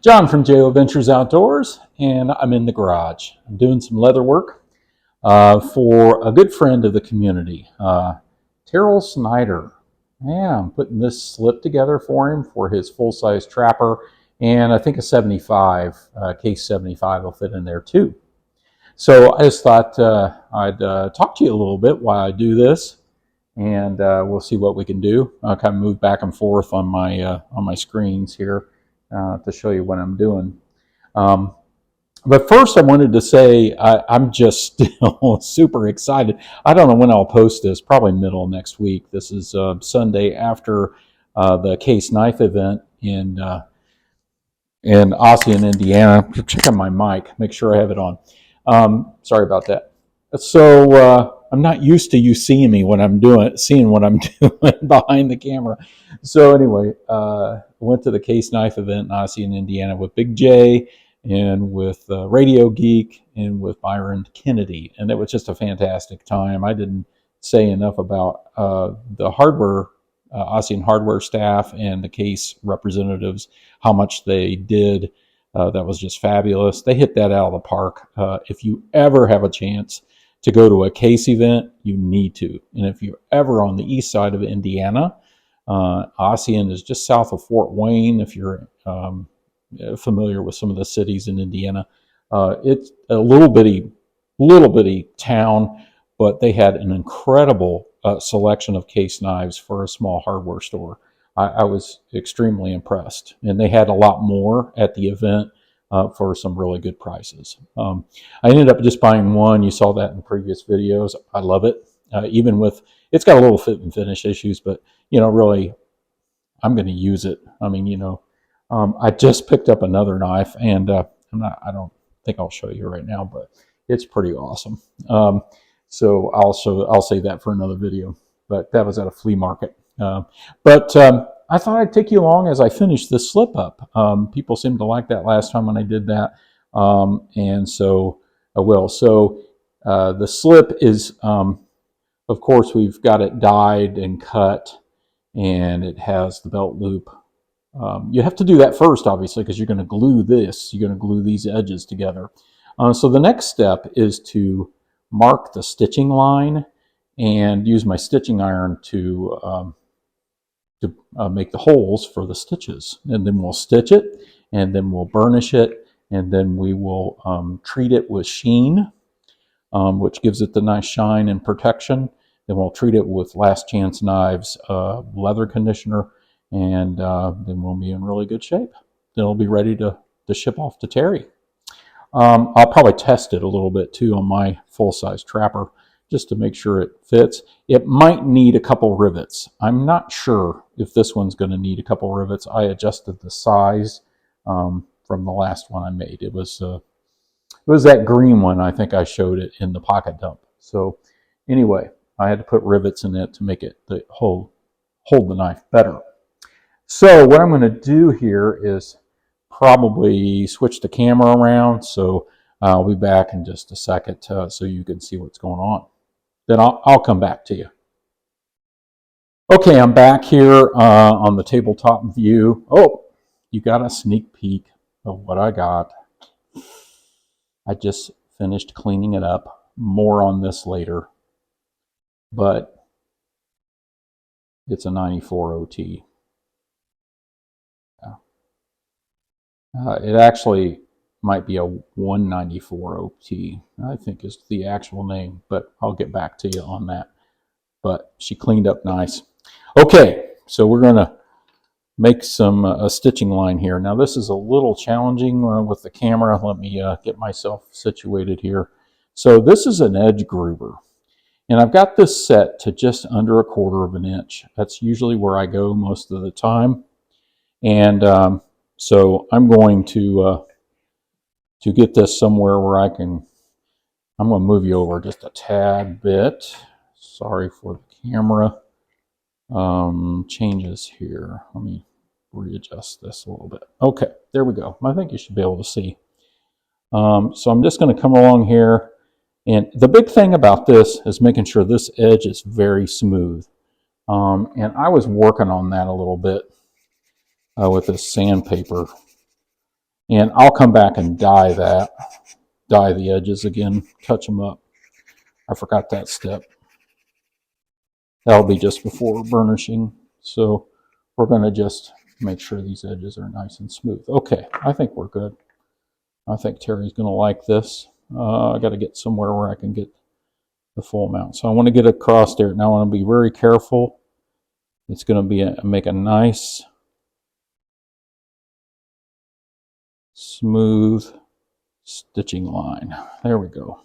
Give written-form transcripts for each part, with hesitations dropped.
John from JO Ventures Outdoors, and I'm in the garage. I'm doing some leather work for a good friend of the community, Terry Schneider. Yeah, I'm putting this slip together for him for his full-size trapper, and I think a 75, case 75 will fit in there too. So I just thought I'd talk to you a little bit while I do this, and we'll see what we can do. I'll kind of move back and forth on my screens here to show you what I'm doing. But first I wanted to say I'm just still super excited. I don't know when I'll post this, probably middle of next week. This is Sunday after the Case Knife event in Ossian, Indiana. Check on my mic, make sure I have it on. Sorry about that. So I'm not used to you seeing me when I'm seeing what I'm doing behind the camera. So anyway, went to the Case Knife event in Ossian, Indiana with Big J and with Radio Geek and with Byron Kennedy, and it was just a fantastic time. I didn't say enough about the hardware, Ossian hardware staff and the Case representatives, how much they did. That was just fabulous. They hit that out of the park. If you ever have a chance to go to a Case event, you need to. And if you're ever on the east side of Indiana, Ossian is just south of Fort Wayne. If you're familiar with some of the cities in Indiana, it's a little bitty town, but they had an incredible selection of Case knives for a small hardware store. I was extremely impressed, and they had a lot more at the event for some really good prices. I ended up just buying one. You saw that in previous videos. I love it. Even with, it's got a little fit and finish issues, but really, I'm going to use it. I mean, I just picked up another knife, and I don't think I'll show you right now, but it's pretty awesome. So I'll save that for another video. But that was at a flea market. But I thought I'd take you along as I finish this slip up. People seemed to like that last time when I did that, and so I will. So the slip is, of course, we've got it dyed and cut, and it has the belt loop. You have to do that first, obviously, because you're going to glue this. You're going to glue these edges together. So the next step is to mark the stitching line and use my stitching iron to make the holes for the stitches. And then we'll stitch it, and then we'll burnish it, and then we will treat it with sheen, which gives it the nice shine and protection. Then we'll treat it with Last Chance Knives leather conditioner, and then we'll be in really good shape. Then it'll be ready to ship off to Terry. I'll probably test it a little bit too on my full-size trapper just to make sure it fits. It might need a couple rivets. I'm not sure if this one's going to need a couple rivets. I adjusted the size from the last one I made. It was that green one. I think I showed it in the pocket dump. So anyway, I had to put rivets in it to make it hold the knife better. So what I'm going to do here is probably switch the camera around. So I'll be back in just a second so you can see what's going on. Then I'll come back to you. Okay, I'm back here on the tabletop view. Oh, you got a sneak peek of what I got. I just finished cleaning it up. More on this later. But it's a 94 OT. It actually might be a 194 OT, I think is the actual name, but I'll get back to you on that. But she cleaned up nice. Okay, so we're going to make a stitching line here. Now this is a little challenging with the camera. Let me get myself situated here. So this is an edge groover, and I've got this set to just under 1/4 of an inch. That's usually where I go most of the time, and so I'm going to get this somewhere where I'm going to move you over just a tad bit. Sorry for the camera changes here. Let me readjust this a little bit. Okay, there we go. I think you should be able to see. So I'm just going to come along here. And the big thing about this is making sure this edge is very smooth. And I was working on that a little bit with this sandpaper. And I'll come back and dye the edges again, touch them up. I forgot that step. That'll be just before burnishing. So we're going to just make sure these edges are nice and smooth. Okay, I think we're good. I think Terry's going to like this. I got to get somewhere where I can get the full amount. So I want to get across there. Now I want to be very careful. It's going to be make a nice, smooth stitching line. There we go.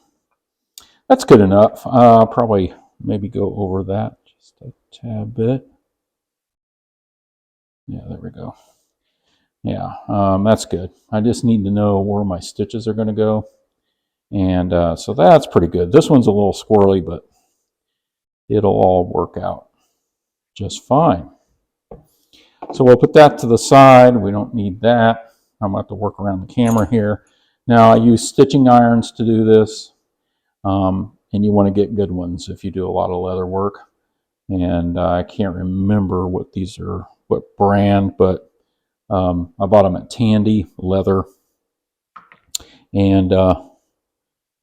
That's good enough. Probably maybe go over that just a tad bit. Yeah, there we go. Yeah, that's good. I just need to know where my stitches are going to go. And so that's pretty good. This one's a little squirrely, but it'll all work out just fine. So we'll put that to the side. We don't need that. I'm going to have to work around the camera here. Now I use stitching irons to do this. And you want to get good ones if you do a lot of leather work. And I can't remember what these are, what brand, but I bought them at Tandy Leather. And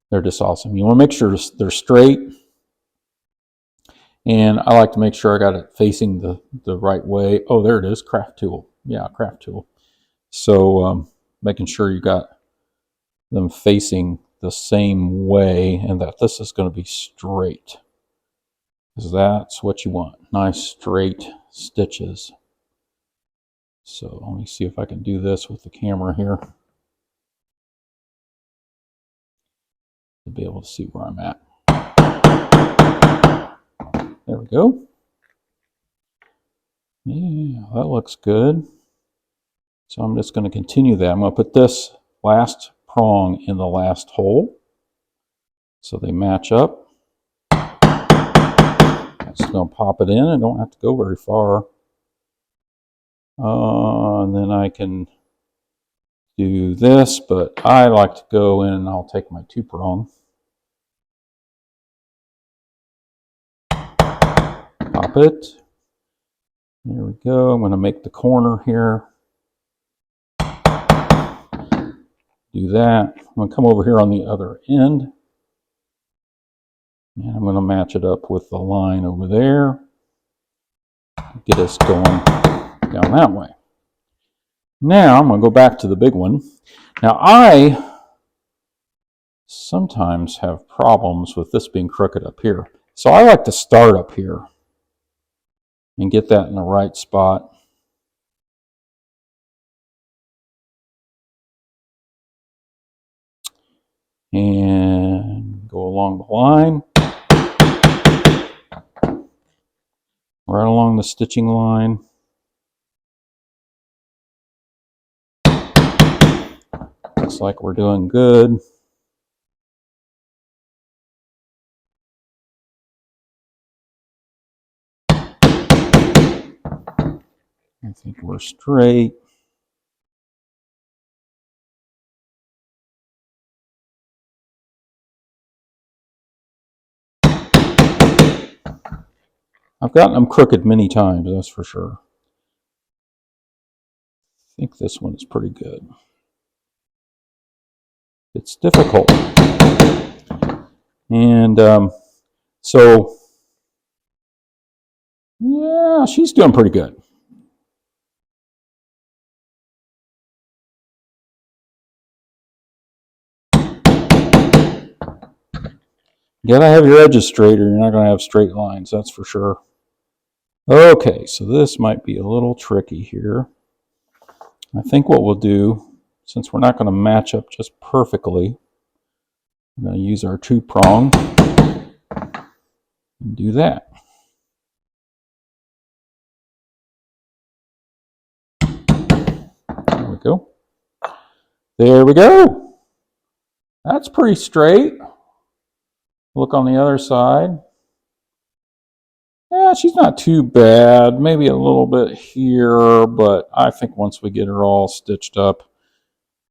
they're just awesome. You want to make sure they're straight. And I like to make sure I got it facing the right way. Oh, there it is, craft tool. Yeah, craft tool. So making sure you got them facing the same way and that this is going to be straight. Because that's what you want. Nice straight stitches. So let me see if I can do this with the camera here. To be able to see where I'm at. There we go. Yeah, that looks good. So I'm just going to continue that. I'm going to put this last prong in the last hole. So they match up. Just going to pop it in. I don't have to go very far. And then I can do this, but I like to go in and I'll take my 2-prong. Pop it. There we go. I'm going to make the corner here. Do that. I'm going to come over here on the other end. And I'm going to match it up with the line over there. Get us going down that way. Now I'm going to go back to the big one. Now I sometimes have problems with this being crooked up here. So I like to start up here and get that in the right spot. And go along the line. Right along the stitching line. Looks like we're doing good. I think we're straight. I've gotten them crooked many times, that's for sure. I think this one is pretty good. It's difficult. And so, yeah, she's doing pretty good. You gotta have your edges straight or you're not gonna have straight lines, that's for sure. Okay, so this might be a little tricky here. I think what we'll do, since we're not gonna match up just perfectly, we're gonna use our 2-prong and do that. There we go. There we go. That's pretty straight. Look on the other side. Yeah, she's not too bad. Maybe a little bit here, but I think once we get her all stitched up,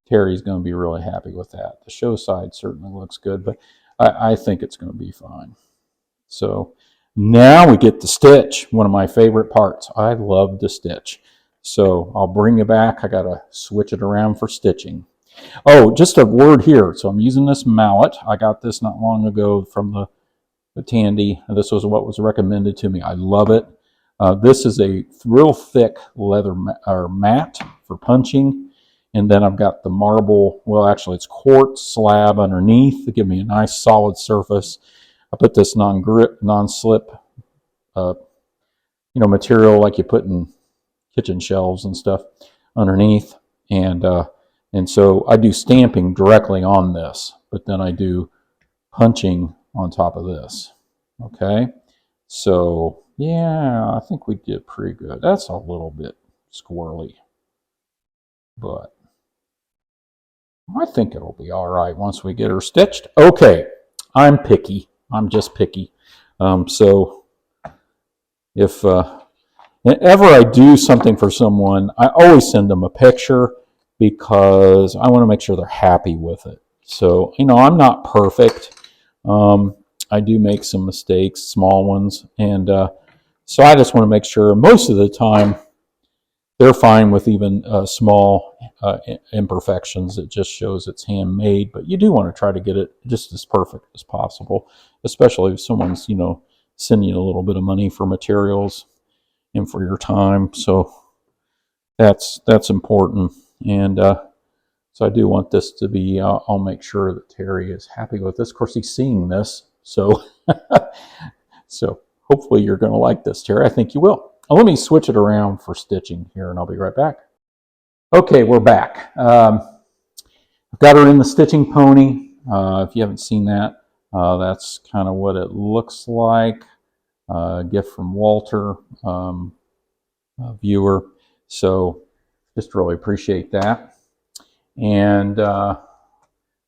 Terry's going to be really happy with that. The show side certainly looks good, but I think it's going to be fine. So now we get to stitch, one of my favorite parts. I love to stitch. So I'll bring it back. I got to switch it around for stitching. Oh, just a word here. So I'm using this mallet. I got this not long ago from the Tandy. This was what was recommended to me. I love it. This is a real thick leather mat for punching. And then I've got the marble, well, actually it's quartz slab underneath to give me a nice solid surface. I put this non-grip, non-slip, material like you put in kitchen shelves and stuff underneath. And so I do stamping directly on this, but then I do punching on top of this. Okay, so yeah, I think we did pretty good. That's a little bit squirrely, but I think it'll be all right once we get her stitched. Okay, I'm picky. I'm just picky. So if ever I do something for someone, I always send them a picture because I want to make sure they're happy with it. So, I'm not perfect. I do make some mistakes, small ones, and so I just want to make sure most of the time they're fine with even small imperfections. It just shows it's handmade, but you do want to try to get it just as perfect as possible, especially if someone's, sending you a little bit of money for materials and for your time. So that's important. And so I do want this to be, I'll make sure that Terry is happy with this. Of course, he's seeing this. So, so hopefully you're going to like this, Terry. I think you will. Let me switch it around for stitching here, and I'll be right back. Okay, we're back. I've got her in the stitching pony. If you haven't seen that, that's kind of what it looks like. A gift from Walter, viewer. So just really appreciate that. And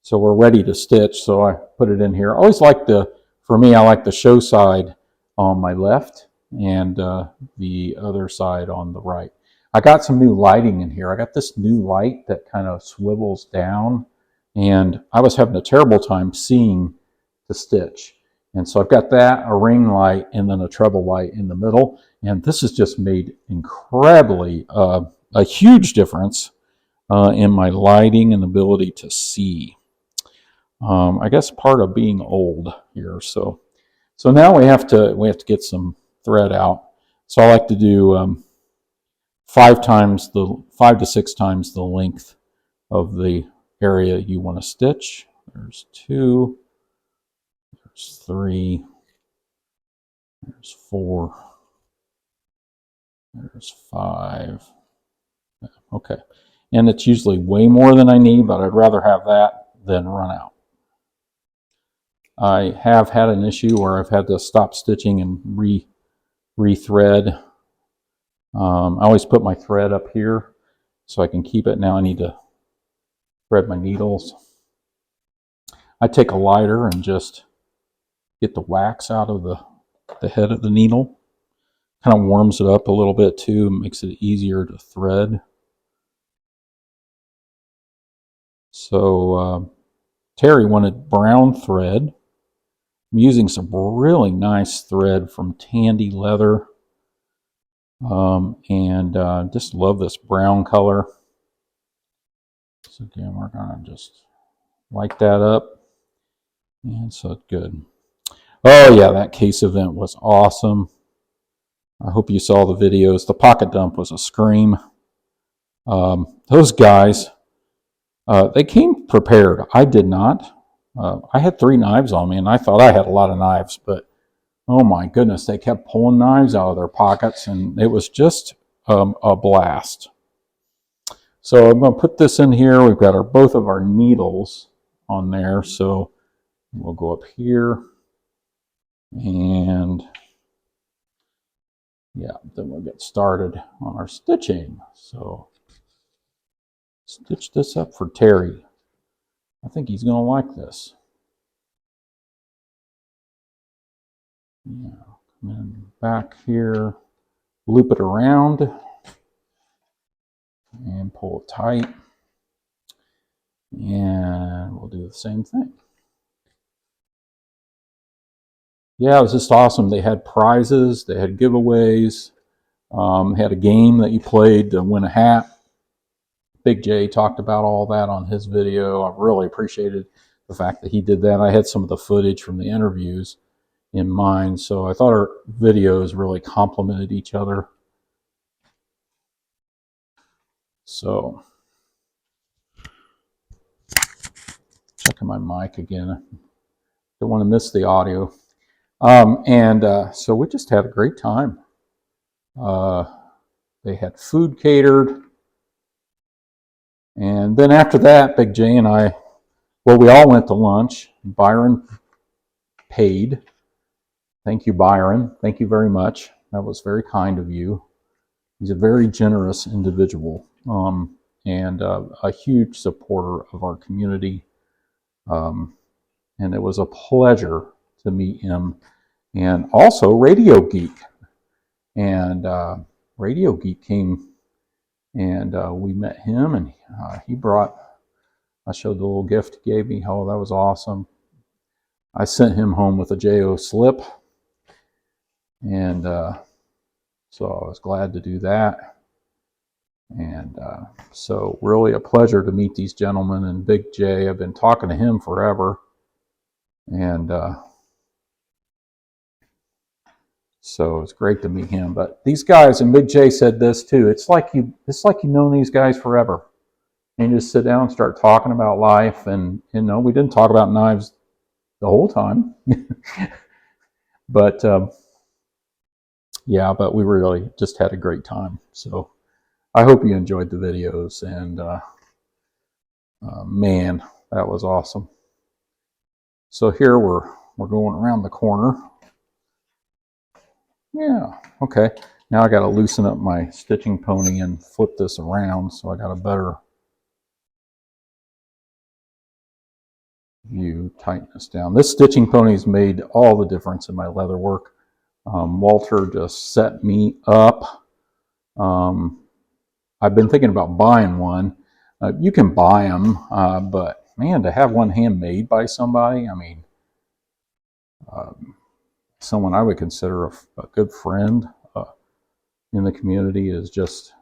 so we're ready to stitch. So I put it in here. I always like for me, I like the show side on my left and the other side on the right. I got some new lighting in here. I got this new light that kind of swivels down, and I was having a terrible time seeing the stitch. And so I've got that, a ring light, and then a treble light in the middle. And this has just made incredibly a huge difference in my lighting and ability to see. I guess part of being old here. So now we have to get some thread out. So I like to do 5 to 6 times the length of the area you want to stitch. There's 2, there's 3, there's 4, there's 5. Okay, and it's usually way more than I need, but I'd rather have that than run out. I have had an issue where I've had to stop stitching and re-thread. I always put my thread up here so I can keep it. Now I need to thread my needles. I take a lighter and just get the wax out of the head of the needle. Kind of warms it up a little bit too, makes it easier to thread. So Terry wanted brown thread. I'm using some really nice thread from Tandy Leather. And just love this brown color. So again, we're going to just light that up. And so it's good. Oh yeah, that case event was awesome. I hope you saw the videos. The pocket dump was a scream. Those guys, they came prepared. I did not. I had 3 knives on me, and I thought I had a lot of knives, but oh my goodness, they kept pulling knives out of their pockets, and it was just a blast. So I'm going to put this in here. We've got both of our needles on there, so we'll go up here, and yeah, then we'll get started on our stitching. So stitch this up for Terry. I think he's going to like this. Yeah, come in back here, loop it around, and pull it tight. And we'll do the same thing. Yeah, it was just awesome. They had prizes, they had giveaways. Had a game that you played to win a hat. Big J talked about all that on his video. I really appreciated the fact that he did that. I had some of the footage from the interviews in mind, so I thought our videos really complemented each other. So, checking my mic again. Don't want to miss the audio. So we just had a great time. They had food catered. And then after that, Big J and I, well, we all went to lunch. Byron paid. Thank you, Byron. Thank you very much. That was very kind of you. He's a very generous individual, and a huge supporter of our community. And it was a pleasure to meet him. And also Radio Geek. And Radio Geek came, and we met him, and he brought, I showed the little gift he gave me. Oh, that was awesome. I sent him home with a JO slip, and so I was glad to do that. And so really a pleasure to meet these gentlemen. And Big J, I've been talking to him forever. And so it's great to meet him. But these guys, and Big J said this too, it's like you've known these guys forever. And you just sit down and start talking about life. And, you know, we didn't talk about knives the whole time. But, yeah, but we really just had a great time. So I hope you enjoyed the videos. And, man, that was awesome. So here we're going around the corner. Yeah, okay. Now I got to loosen up my stitching pony and flip this around so I got a better view, tighten this down. This stitching pony's made all the difference in my leather work. Walter just set me up. I've been thinking about buying one. You can buy them, but man, to have one handmade by somebody, I mean, someone I would consider a good friend in the community is just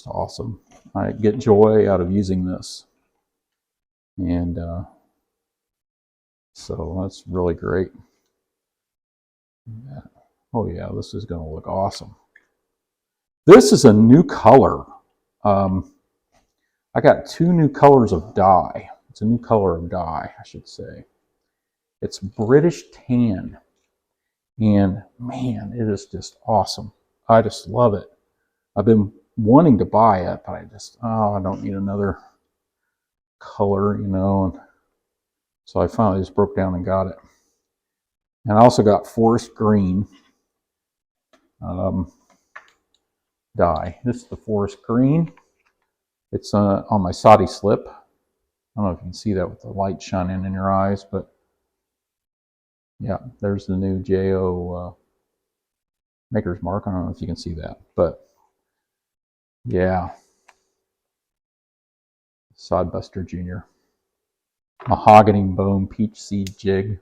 awesome. I get joy out of using this. And so that's really great. Yeah. Oh yeah, this is going to look awesome. This is a new color. I got 2 new colors of dye. It's a new color of dye, I should say. It's British tan. And man, it is just awesome. I just love it. I've been wanting to buy it, but I don't need another color, you know. And so I finally just broke down and got it. And I also got forest green dye. This is the forest green. It's on my Saudi slip. I don't know if you can see that with the light shining in your eyes, but yeah, there's the new JO Maker's Mark. I don't know if you can see that, but yeah, Sodbuster Jr. Mahogany bone peach seed jig.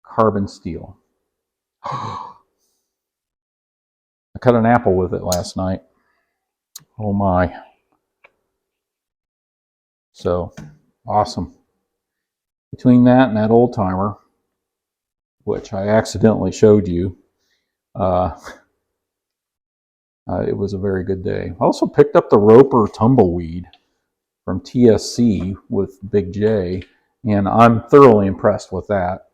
Carbon steel. I cut an apple with it last night. Oh my. So awesome. Between that and that old timer, which I accidentally showed you, it was a very good day. I also picked up the Roper Tumbleweed from TSC with Big J, and I'm thoroughly impressed with that.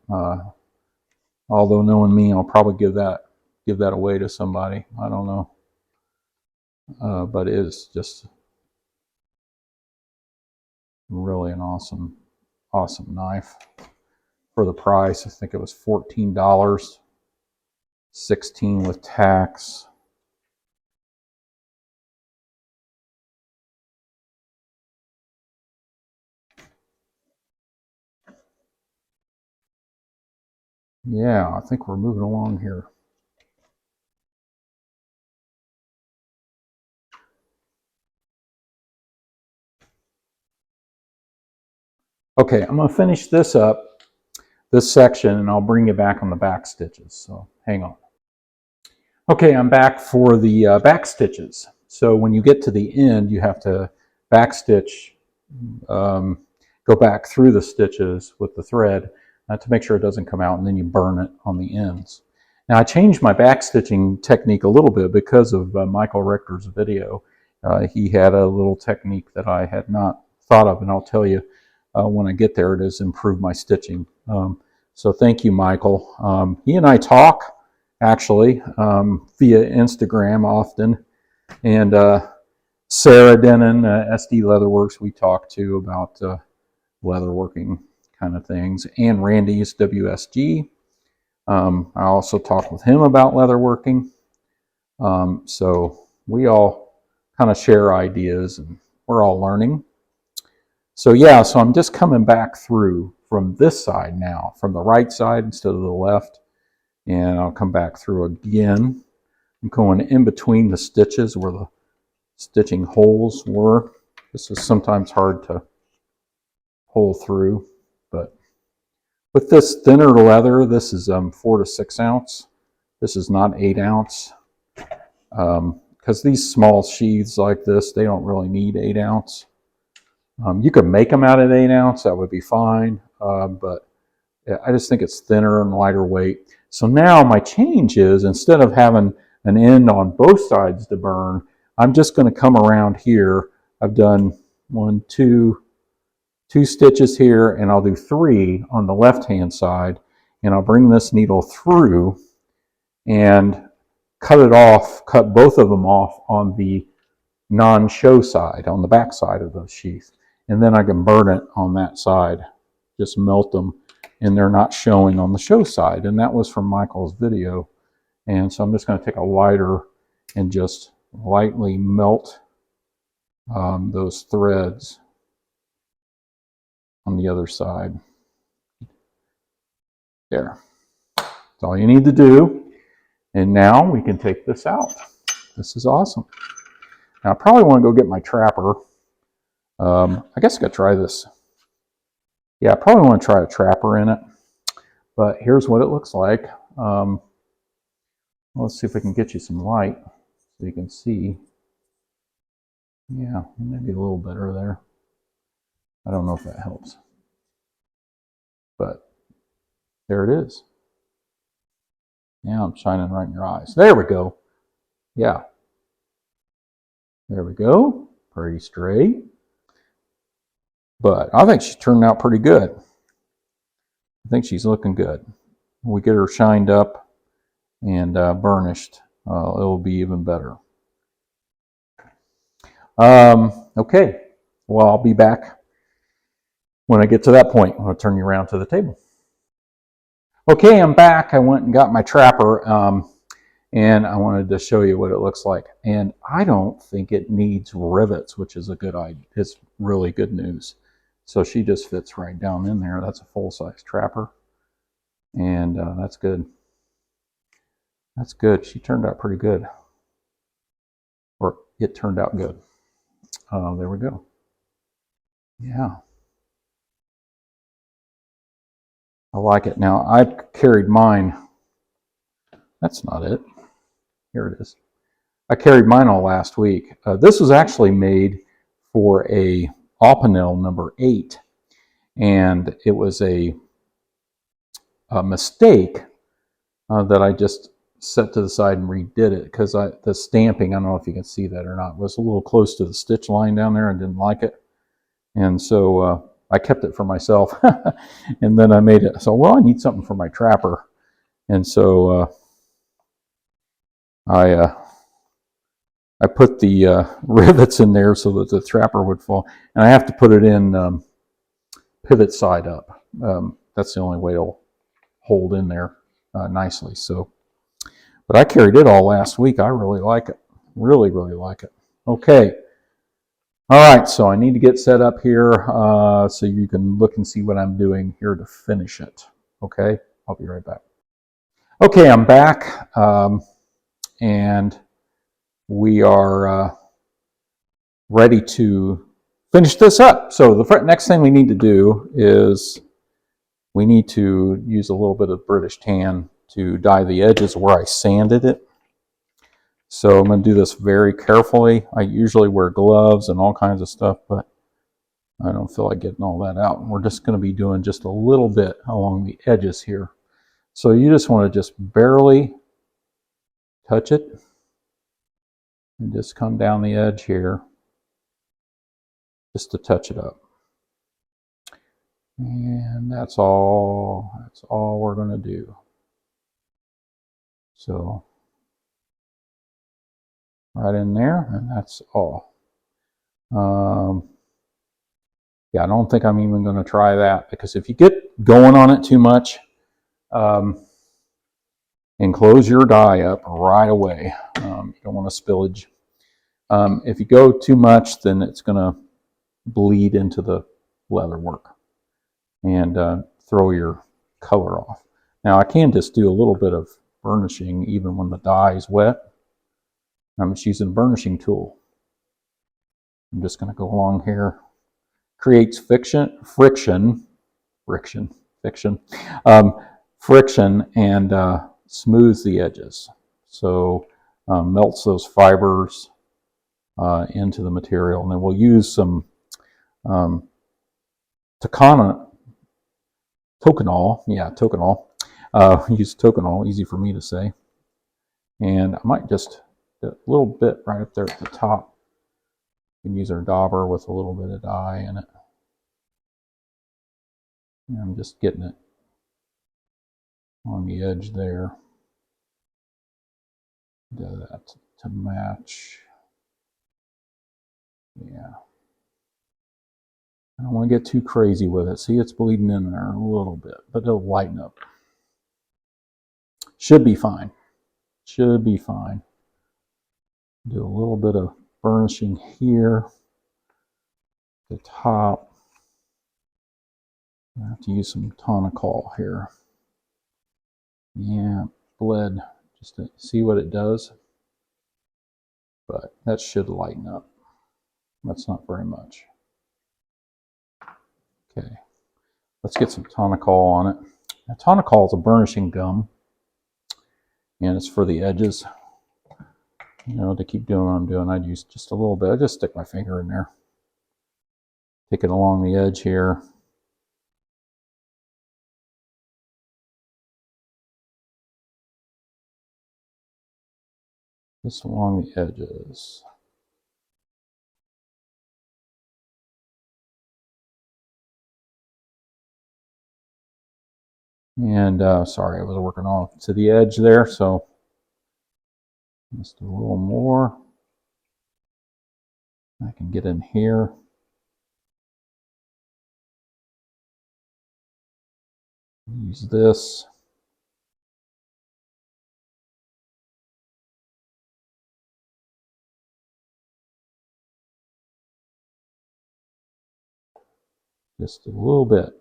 Although knowing me, I'll probably give that away to somebody. I don't know, but it is just really an awesome knife for the price. I think it was $14, $16 with tax. Yeah, I think we're moving along here. Okay, I'm going to finish this up, this section, and I'll bring you back on the back stitches. So hang on. Okay, I'm back for the back stitches. So when you get to the end, you have to back stitch, go back through the stitches with the thread to make sure it doesn't come out, and then you burn it on the ends. Now I changed my back stitching technique a little bit because of Michael Richter's video. He had a little technique that I had not thought of, and I'll tell you when I get there. It has improved my stitching. So thank you, Michael. He and I talk actually via Instagram often, and Sarah Denon, SD Leatherworks, we talk to about leatherworking kind of things, and Randy's WSG. I also talk with him about leatherworking. So we all kind of share ideas, and we're all learning. So yeah, so I'm just coming back through from this side now, from the right side instead of the left, and I'll come back through again. I'm going in between the stitches where the stitching holes were. This is sometimes hard to pull through, but with this thinner leather, this is 4 to 6 ounce. This is not 8 ounce, because these small sheaths like this, they don't really need 8 ounce. You could make them out at 8 ounce, that would be fine, but I just think it's thinner and lighter weight. So now my change is, instead of having an end on both sides to burn, I'm just going to come around here. I've done 1, 2 stitches here, and I'll do 3 on the left hand side, and I'll bring this needle through and cut it off, cut both of them off on the non-show side, on the back side of the sheath, and then I can burn it on that side, just melt them, and they're not showing on the show side. And that was from Michael's video. And so I'm just going to take a lighter and just lightly melt those threads on the other side. There. That's all you need to do. And now we can take this out. This is awesome. Now I probably want to go get my trapper. I guess I could try this. Yeah, I probably want to try a trapper in it. But here's what it looks like. Let's see if we can get you some light so you can see. Yeah, maybe a little better there. I don't know if that helps. But there it is. Yeah, I'm shining right in your eyes. There we go. Yeah. There we go. Pretty straight. But I think she turned out pretty good. I think she's looking good. When we get her shined up and burnished, it'll be even better. Okay, well, I'll be back when I get to that point. I'll turn you around to the table. Okay, I'm back. I went and got my trapper, and I wanted to show you what it looks like. And I don't think it needs rivets, which is a good idea. It's really good news. So she just fits right down in there. That's a full-size trapper, and that's good. That's good. She turned out pretty good, or it turned out good. There we go. Yeah. I like it. Now, I carried mine. That's not it. Here it is. I carried mine all last week. This was actually made for a Opinel number 8. And it was a mistake that I just set to the side and redid it, because the stamping, I don't know if you can see that or not, was a little close to the stitch line down there and didn't like it. And so I kept it for myself. And then I made it. So, well, I need something for my trapper. And so I put the rivets in there so that the trapper would fall. And I have to put it in pivot side up. That's the only way it'll hold in there nicely. So, but I carried it all last week. I really like it. Really, really like it. Okay. All right, so I need to get set up here so you can look and see what I'm doing here to finish it. Okay, I'll be right back. Okay, I'm back, and we are ready to finish this up. So the next thing we need to do is we need to use a little bit of British tan to dye the edges where I sanded it. So I'm going to do this very carefully. I usually wear gloves and all kinds of stuff, but I don't feel like getting all that out. We're just going to be doing just a little bit along the edges here. So you just want to just barely touch it and just come down the edge here just to touch it up. And that's all we're going to do. So right in there, and that's all. Yeah, I don't think I'm even going to try that, because if you get going on it too much, and close your die up right away. You don't want a spillage. If you go too much, then it's going to bleed into the leather work and throw your color off. Now I can just do a little bit of burnishing even when the dye is wet. I'm just using a burnishing tool. I'm just going to go along here. Creates friction, and smooths the edges. So melts those fibers into the material. And then we'll use some toconol. Yeah, toconol. Use toconol, easy for me to say. And I might just do a little bit right up there at the top. You can use our dauber with a little bit of dye in it. And I'm just getting it on the edge there. Do that to match. Yeah. I don't want to get too crazy with it. See, it's bleeding in there a little bit, but it'll lighten up. Should be fine. Should be fine. Do a little bit of burnishing here. The top. I have to use some tonicol here. Yeah, bled just to see what it does. But that should lighten up. That's not very much. Okay, let's get some tonicol on it. Now, tonicol is a burnishing gum, and it's for the edges. You know, to keep doing what I'm doing, I'd use just a little bit. I just stick my finger in there. Take it along the edge here. Just along the edges. And sorry, I was working off to the edge there, so just a little more. I can get in here. Use this. Just a little bit.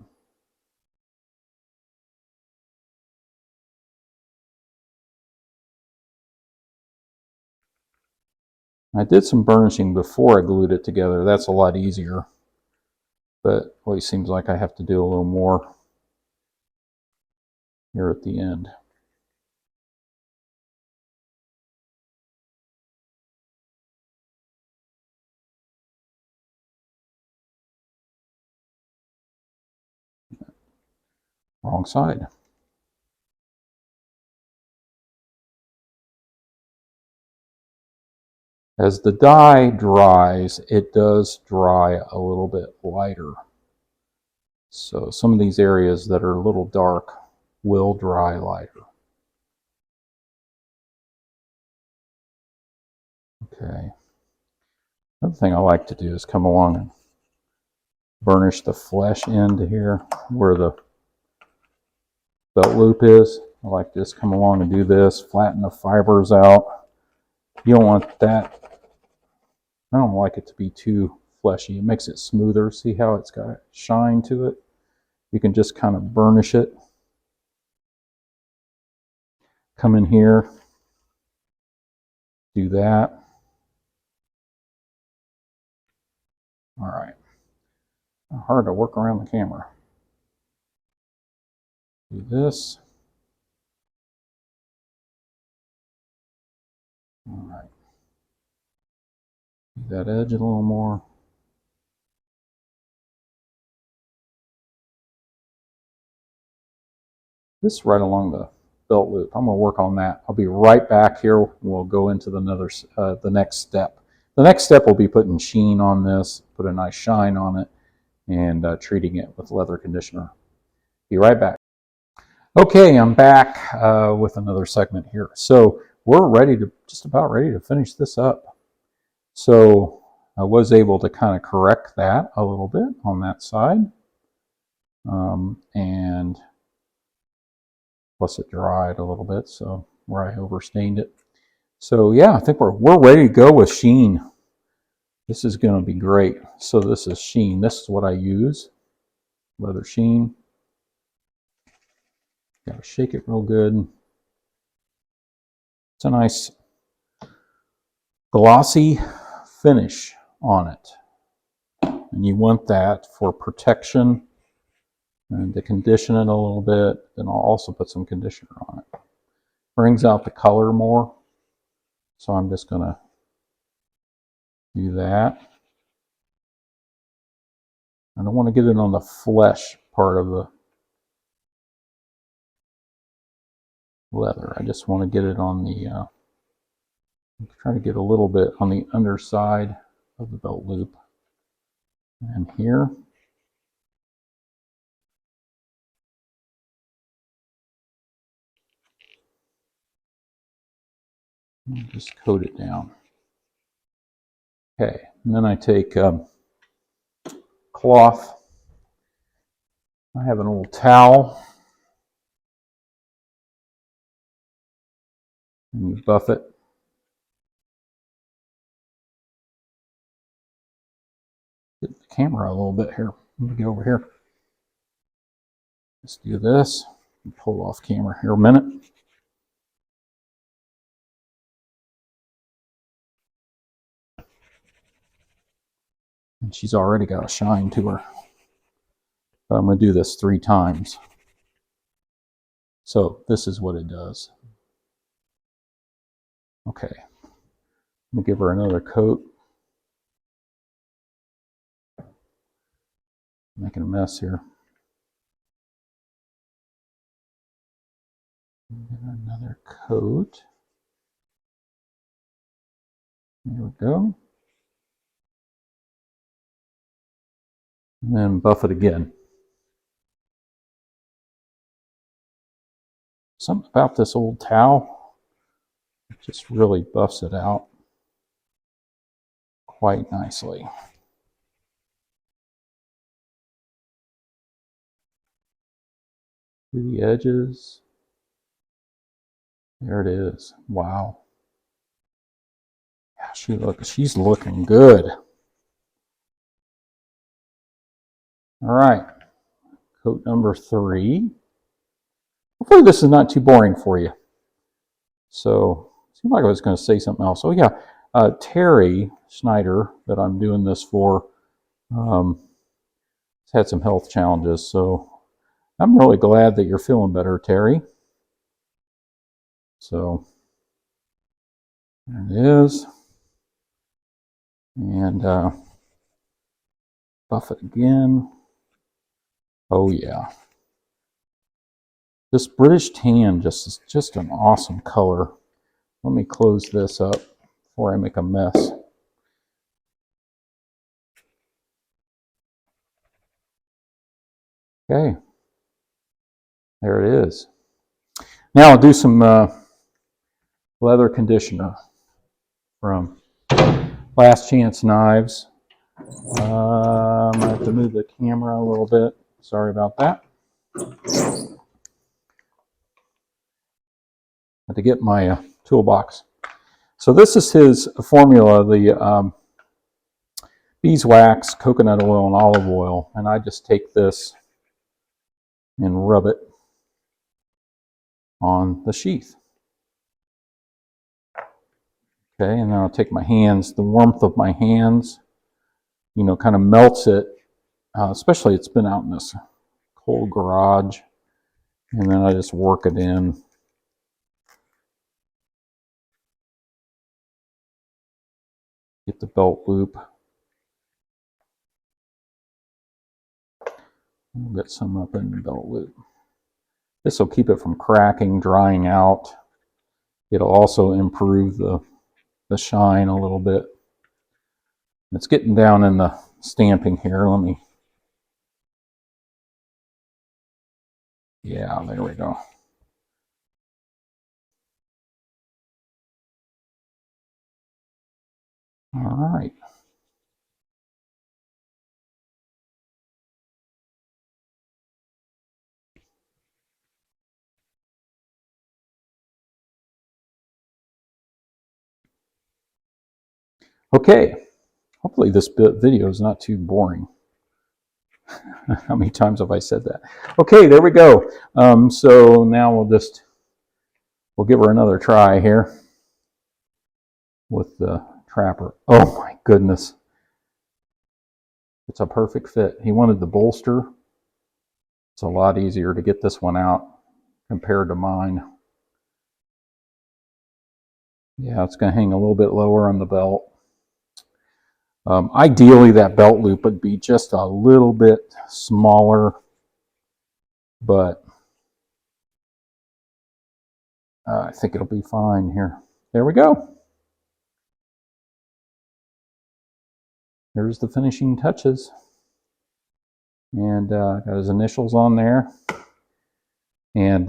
I did some burnishing before I glued it together. That's a lot easier. But it always seems like I have to do a little more here at the end. Wrong side. As the dye dries, it does dry a little bit lighter. So some of these areas that are a little dark will dry lighter. Okay. Another thing I like to do is come along and burnish the flesh end here where the belt loop is. I like to just come along and do this, flatten the fibers out. You don't want that. I don't like it to be too fleshy. It makes it smoother. See how it's got a shine to it? You can just kind of burnish it. Come in here, do that. All right. Hard to work around the camera. Do this. All right. That edge a little more. This right along the belt loop. I'm going to work on that. I'll be right back here. We'll go into the next step. The next step will be putting sheen on this, put a nice shine on it, and treating it with leather conditioner. Be right back. Okay, I'm back with another segment here. So we're just about ready to finish this up. So I was able to kind of correct that a little bit on that side. And plus it dried a little bit, so where I overstained it. So yeah, I think we're ready to go with sheen. This is going to be great. So this is sheen. This is what I use, leather sheen. Got to shake it real good. It's a nice glossy finish on it, and you want that for protection and to condition it a little bit. Then I'll also put some conditioner on it. Brings out the color more, so I'm just going to do that. I don't want to get it on the flesh part of the leather. I just want to get it on the, try to get a little bit on the underside of the belt loop. And here. And just coat it down. Okay, and then I take cloth. I have an old towel. And you buff it. Get the camera a little bit here. Let me get over here. Let's do this. Pull off camera here a minute. And she's already got a shine to her. But I'm going to do this 3 times. So this is what it does. Okay. I'm going to give her another coat. Making a mess here. Give her another coat. There we go. And then buff it again. Something about this old towel, it just really buffs it out quite nicely. To the edges. There it is. Wow. Yeah, she's looking good. All right. Coat number 3. Hopefully this is not too boring for you. So, it seemed like I was going to say something else. Oh yeah, Terry Schneider, that I'm doing this for, has had some health challenges. So I'm really glad that you're feeling better, Terry. So there it is. And buff it again. Oh yeah. This British tan is just an awesome color. Let me close this up before I make a mess. Okay. There it is. Now I'll do some leather conditioner from Last Chance Knives. I have to move the camera a little bit. Sorry about that. Had to get my toolbox. So this is his formula, the beeswax, coconut oil, and olive oil. And I just take this and rub it on the sheath. Okay, and then I'll take my hands, the warmth of my hands, you know, kind of melts it, especially it's been out in this cold garage. And then I just work it in. Get the belt loop. We'll get some up in the belt loop. This will keep it from cracking, drying out. It'll also improve the shine a little bit. It's getting down in the stamping here. Let me, yeah, there we go. All right. Okay. Hopefully this video is not too boring. How many times have I said that? Okay, there we go. So now we'll give her another try here with the trapper. Oh my goodness. It's a perfect fit. He wanted the bolster. It's a lot easier to get this one out compared to mine. Yeah, it's going to hang a little bit lower on the belt. Ideally, that belt loop would be just a little bit smaller, but I think it'll be fine here. There we go. There's the finishing touches. And got his initials on there. And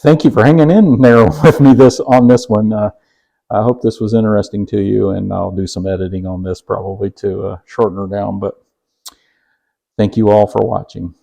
thank you for hanging in there with me on this one. I hope this was interesting to you, and I'll do some editing on this probably to shorten her down. But thank you all for watching.